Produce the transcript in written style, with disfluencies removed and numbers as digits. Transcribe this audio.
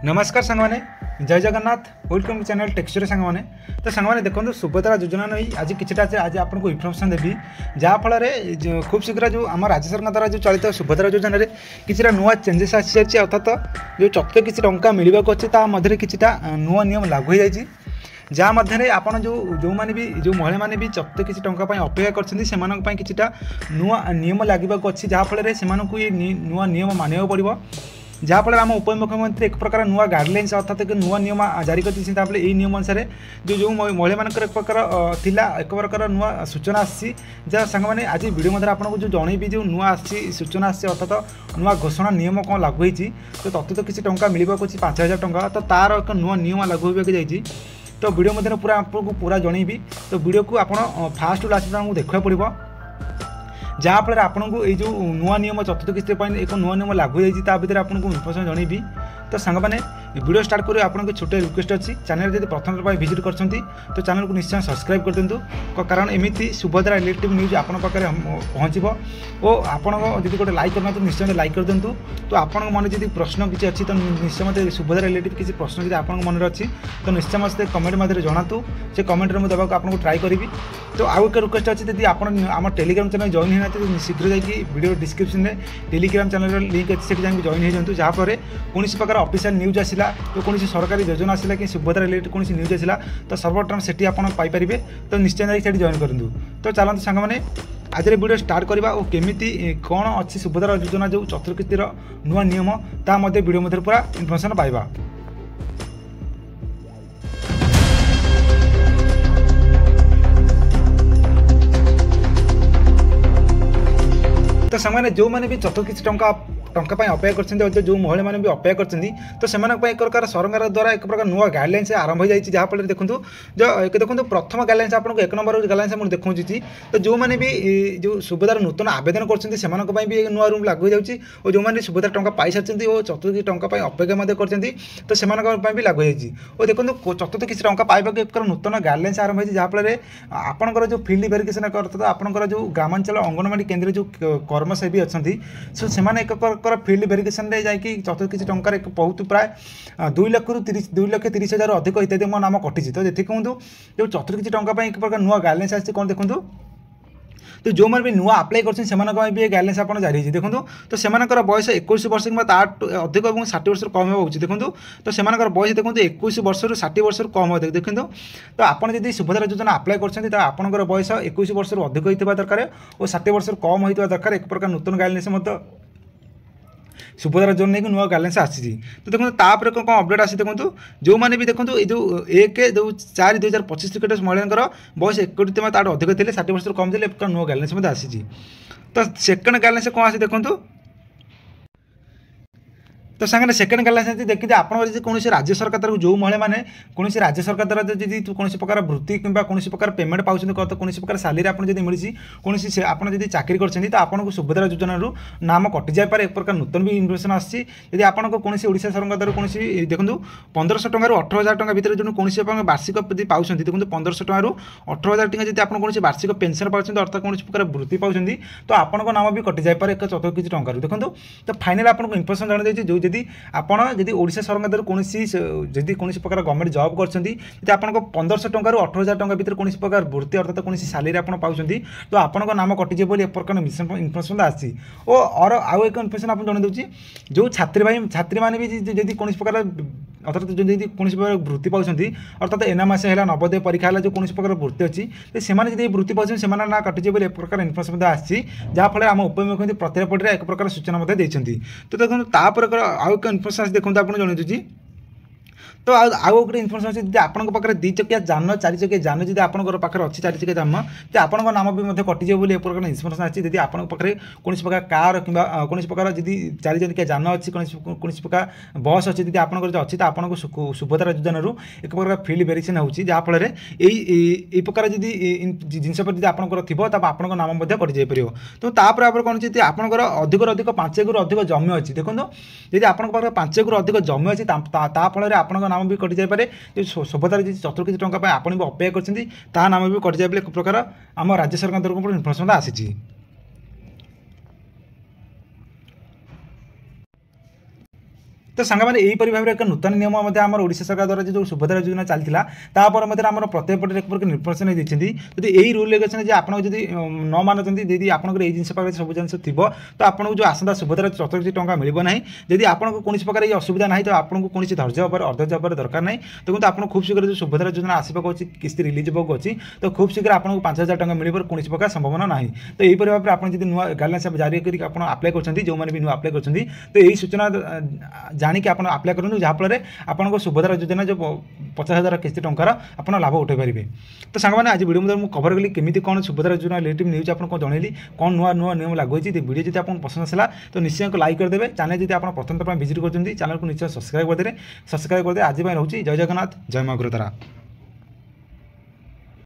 नमस्कार सांगमाने जय Jagannath welcome to channel texture सांगमाने। तो सांगमाने देखो सुभद्रा योजना नहीं आज किटा आज आपको इनफर्मेशन देवी जहाँफल खूब शीघ्र जो आम राज्य सरकार द्वारा जो चलित सुभद्रा योजन कि नुआ चेंजेस आसी जाए अर्थात जो चतुर्थ किसी टंका मिलवा अच्छे किटा नुआ नियम लागू हो जाए जहाँ मध्य आप जो मैंने भी जो महिला मैंने भी चतुर्थ किसी टंका अपेक्षा कर किटा नुआ नियम लगे अच्छी जहाँफल से नुआ नियम मानवा पड़ो जहाँफल आम उपमुख्यमंत्री एक प्रकार नुआ गाइडलाइंस अर्थात एक नुआ नियम जारी कर नियम अनुसार जो महिला मान एक प्रकार थिला एक प्रकार नुआ सूचना आसी जहाँ सांग मैंने आज वीडियो मध्य आपको जो जनईबी जो नुआ आसी सूचना आसी अर्थात नुआ घोषणा नियम कौन लागू होती तो तत्व किसी टंका मिलवा 5,000 टंका तो तार एक नुआ नियम लागू होगा जाइए तो वीडियो मध्य पूरा आपको पूरा जनईबी तो वीडियो को आप फास्ट टू लास्ट आपको देखा पड़ो जहाँफल आपको ये जो नुआ नियम चतुर्थ किस्ती एक नुआ नियम लागू होती भर आपको इनफर्मेशन जनईबी। तो सांग मैंने वीडियो स्टार्ट करें आपको छोटे रिक्वेस्ट अच्छी चैनल जब प्रथम विजिट कर तो चैनल को निश्चय सब्सक्राइब कर दिंतु कारण एमती सुभद्रा रिलेटिव न्यूज आप पहुँचो और आपड़ गोटे लाइक करना तो निश्चय लाइक कर दिंतु। तो आपन मन जब प्रश्न किसी अच्छी तो निश्चय मत सुभद्रा रिलेटिव किसी प्रश्न जब आप मन अच्छी तो निश्चय मत कमेंट मध्य जनातु से कमेंट में देवाक आपको ट्राई करी। तो आउ एक रिक्वेस्ट अच्छी जब आप टेलीग्राम चैनल जॉइन होना शीघ्र जाकि वीडियो डिस्क्रिप्शन में टेलीग्राम चैनल लिंक अच्छी से जाकि जॉइन हो जातु जहाँपर कौन प्रकार ऑफिशियल न्यूज आसला तो कौन सरकारी योजना आसला कि सुभद्रा रिलेटेड कौन न्यूज आसला तो सर्वप्रथम से पाइपर तो निश्चय जाकि जॉइन करूँ। तो चलते सांग मैंने आज वीडियो स्टार्ट करवा और केमिति कौन अच्छी सुभद्रा योजना जो चतुर्थ किस्तीर नुआ नियम ता वीडियो मध्य पूरा इनफर्मेशन पाइबा। तो से जो मैंने भी चतुर्थ किसी टंका अपेक्षा कर जो महिला मैंने भी अपेक्षा कर तो से एक प्रकार सरकार द्वारा एक प्रकार नुआ गाइडलाइंस आरंभ हो जाए जहाँफल देखो जो देखो प्रथम गाइडलाइंस आपको एक नंबर गाइडलाइंस मुझे देखी तो जो मैंने भी जो सुभद्रा नूतन आवेदन कर भी नुआ रूम लागू हो जाए और जो मैंने सुभद्रा टंका पाई सारी और चतुर्थ टंका अपेक्षा कर तो से भी लागू हो जाए और देखो चतुर्थ किसी टंका पाइबा एक नूतन गाइडलाइंस आरंभ हो जहाँफल आपंकर जो फील्ड भेरिफिकेशन अर्थात आपंकर जो ग्रामांचल अंगनवाड़ी केन्द्र जो कर्मसेवी अच्छा सो से प्रकार फील्ड भेरिफिकेशन जाकि चतुर्थ किसी टंकार एक बहुत प्राय 2,30,000 अधिक इत्यादि मो नाम कटी तो ये कहूँ जो चतुर्थ किसी टंका एक प्रकार नुआ गाइडलाइंस आसी कौन देखो तो जो मैंने भी नुआ अप्लाई कर गाइडलाइंस आप जारी है देखो तो से बयस 21 वर्ष कि अधिक और 60 वर्ष कम हो देखो तो से बयस देखो 21 वर्ष 60 वर्ष कम हो देखो तो आपड़ जब सुभद्रा योजना अप्लाई कर आपंकर बयस 21 वर्ष अधिक होता दरकार और 60 वर्ष कम होता दरकार एक प्रकार नूतन गाइडलाइंस सुभद्रा योजना नहीं नुआ गाइडलाइंस आसी तो देखो तापर कौन अपडेट आसी देखो जो मैंने भी देखो ये जो 1/4/2025 टिकट महिला बयस 61 अधिक थे 60 वर्ष कम थे एक नुआ गाइडलाइंस आसी। तो सेकेंड गाइडलाइंस कौन आसी देखो तो सांगे सेकेंड गाइडलाइंस देखिए आप कौन राज्य सरकार जो महिला मैंने कौन राज्य सरकार द्वारा जी कौन प्रकार वृत्ति कि कौन प्रकार पेमेंट पाँच कौन प्रकार सालेरी आपको जब मिली कौन आप चाकरी कर आपको सुभद्रा योजना नाम कटि जाए एक प्रकार नूतन भी इनफर्मेशन आसी आपको कौन ओडिशा सरकार द्वारा कौन देखो 1,500 टकर 18,000 टका भितर जो कौन वार्षिक पाँच देखो 1,500 टकर 18,000 टका जब आप कौन वार्षिक पेनसन पाँच अर्थात कौन प्रकार वृत्ति पाँच तो आपको नाम भी कटि जाए एक चतुर्थ किसी टकर देखो तो फाइनाल आपको इनफर्मेशन जन जो जदि आपड़ जदि ओडिशा सरकार द्वारा कौन जदि कौन प्रकार गवर्नमेंट जॉब कर आपको 1,500 टकर 18,000 टका भितर कौन प्रकार वृत्ति अर्थात कौन सालेरी आप पाँच तो आपको नाम कटिजे बोली एक प्रकार इनफर्मेशन आसी और आउ एक इनफर्मेशन आपको जन दूसरी जो छात्री मैंने भी जब कौन प्रकार अर्थात जो कौन प्रकार वृत्ति पाँच अर्थात एनामास है नवोदय परीक्षा है जो कौन प्रकार वृत्ति अच्छी तो से वृत्ति पाँच से ना कटिजे बोली एक प्रकार इनफर्मेशन आसी जहाँफल आम उपमुख्यमंत्री प्रतिपटे एक प्रकार सूचना देते तो देखो तापर आउ एक इनफर्मेशन देखो आप जन दूसरी तो आउ गोटे इनफर्मेशन अच्छी आपंक पाखे 2 चकिया जान 4 चकिया जान जब आप पाखे अच्छी 4 चकिया जान तो आपंक नाम भी कटिजे बोली एक प्रकार इनफर्मेशन अच्छी जब आप पाखे कौन प्रकार कार कि कौन प्रकार जब 4 चकिया जान अच्छी कौन प्रकार बस अच्छी जब आप अच्छी तो आपको सुभद्रा योजना एक प्रकार फील्ड भेरिफिकेशन होची जहाँफल यही प्रकार जब जिनस जब आपंकर थी आपंक नाम कटि जापर तो तापर आप कौन जी आपंकर अधिक 5 एकड़ अधिक जमी अच्छी देखो जब आप 5 एकड़ अधिक जमी अच्छी ताफल आपंक नाम भी कटि जाए जो सुभद्रा जी चतुर्थ किसी टंका आप भी अपेक्षा कर नाम भी कटि जाए एक प्रकार आम राज्य सरकार तरफ इनफर्मेशन आसी। तो सांगमाने यहीपरि भाव एक नूतन नियम आम ओडिशा सरकार द्वारा जो सुभद्रा योजना चलता तापर आम प्रत्येक पटे एक प्रकार निर्देशन देती जदि यही रूल रेगुलेशन जी आप न मानुंट यदि आपंकर ये जिन पाखे सब जिन थी तो आपको जो आसंता सुभद्रा 74 टंका मिल ना जदि आपको कौन प्रकार ये असुविधा ना तो आपको कौन धैर्य होकर अधैर्य होकर दरकार नहीं तो कितना आप खूब शीघ्र जो सुभद्रा योजना आसपाक अच्छी किस्त रिलीज होगा अच्छी तो खूब शीघ्र आपको 5,000 टंका मिल कौन प्रकार संभावना ना तो यहीपरि भाव में आप नुआ गाइडलाइंस जारी कर आप्लाय कर जो मैंने भी नुआ आप्लाय कर तो यही सूचना जानिक आप आप्लाय करूँ जहाँफल आपको सुभद्रा योजना जो 50,000 किस्ती टंकार आप लाभ उठाई पारे तो सांगने आज वीडियो मुझे कवर कली केमी कौन सुभद्रा योजना रिलेटिव न्यूज आपको जनइली कौन नुआ नुआ नियम लागू होती वीडियो जब आपको पसंद आसला तो निश्चय लाइक करदे चैनल जब आप प्रथम थर विजिट कर चैनल को निश्चय सब्सक्राइब करदे आज रोचे जय जगन्नाथ जय माँ गुरुतारा।